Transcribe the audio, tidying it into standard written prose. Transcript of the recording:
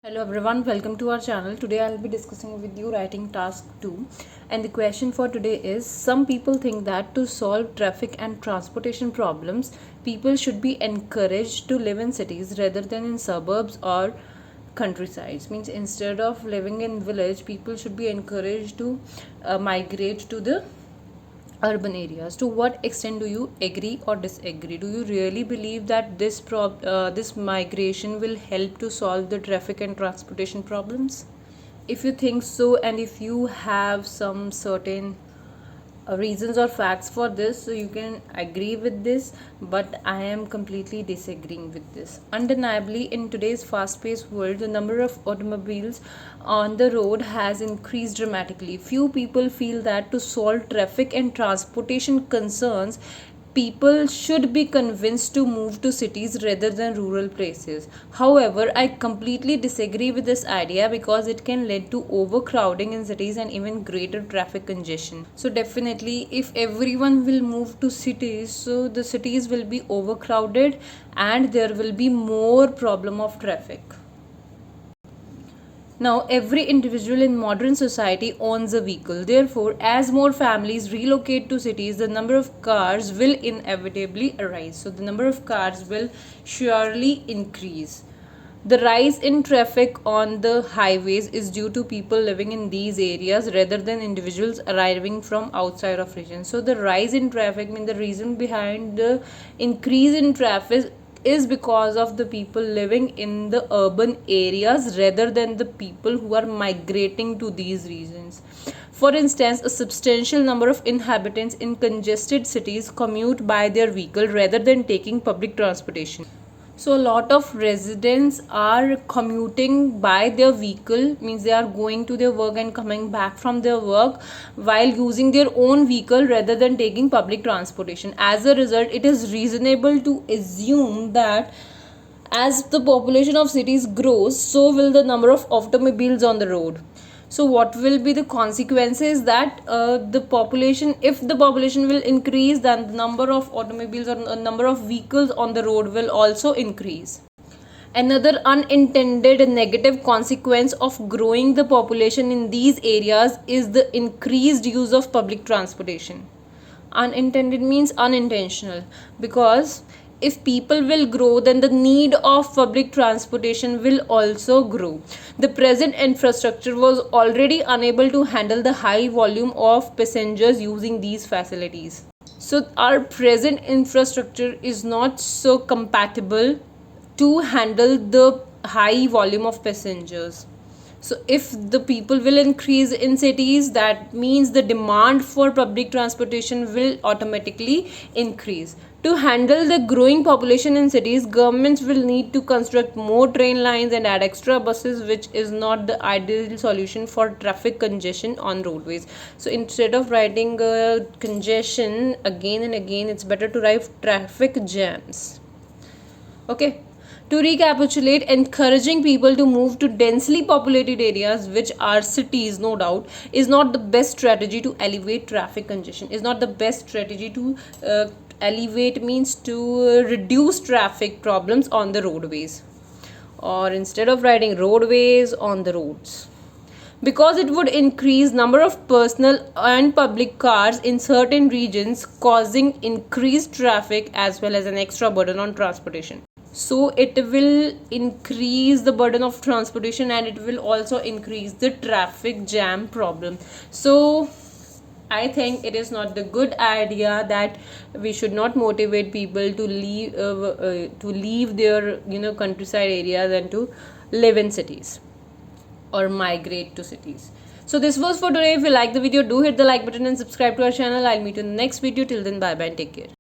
Hello everyone, welcome to our channel. Today I'll be discussing with you writing task 2, and the question for today is: some people think that to solve traffic and transportation problems, people should be encouraged to live in cities rather than in suburbs or countrysides. Means instead of living in village, people should be encouraged to migrate to the urban areas. To what extent do you agree or disagree? Do you really believe that this migration will help to solve the traffic and transportation problems? If you think so, and if you have some certain reasons or facts for this, so you can agree with this, but I am completely disagreeing with this. Undeniably, in today's fast-paced world, the number of automobiles on the road has increased dramatically. Few people feel that to solve traffic and transportation concerns, people should be convinced to move to cities rather than rural places. However, I completely disagree with this idea because it can lead to overcrowding in cities and even greater traffic congestion. So definitely, if everyone will move to cities, so the cities will be overcrowded and there will be more problem of traffic. Now, every individual in modern society owns a vehicle. Therefore, as more families relocate to cities, the number of cars will inevitably arise. So, the number of cars will surely increase. The rise in traffic on the highways is due to people living in these areas rather than individuals arriving from outside of regions. So, the rise in traffic means the reason behind the increase in traffic is because of the people living in the urban areas rather than the people who are migrating to these regions. For instance, a substantial number of inhabitants in congested cities commute by their vehicle rather than taking public transportation. So a lot of residents are commuting by their vehicle, means they are going to their work and coming back from their work while using their own vehicle rather than taking public transportation. As a result, it is reasonable to assume that as the population of cities grows, so will the number of automobiles on the road. So what will be the consequences? That the population, if the population will increase, then the number of automobiles or number of vehicles on the road will also increase. Another unintended negative consequence of growing the population in these areas is the increased use of public transportation. Unintended means unintentional, because if people will grow, then the need of public transportation will also grow. The present infrastructure was already unable to handle the high volume of passengers using these facilities. So our present infrastructure is not so compatible to handle the high volume of passengers. So if the people will increase in cities, that means the demand for public transportation will automatically increase. To handle the growing population in cities, governments will need to construct more train lines and add extra buses, which is not the ideal solution for traffic congestion on roadways. So instead of writing congestion again and again, it's better to write traffic jams. Okay. To recapitulate, encouraging people to move to densely populated areas, which are cities, no doubt, is not the best strategy to alleviate traffic congestion. Is not the best strategy to alleviate, means to reduce traffic problems on the roadways. Or instead of writing roadways, on the roads, because it would increase number of personal and public cars in certain regions, causing increased traffic as well as an extra burden on transportation. So it will increase the burden of transportation and it will also increase the traffic jam problem. So I think it is not the good idea that we should not motivate people to leave their countryside areas and to live in cities or migrate to cities. So this was for today. If you like the video, do hit the like button and subscribe to our channel. I'll meet you in the next video. Till then, bye bye and take care.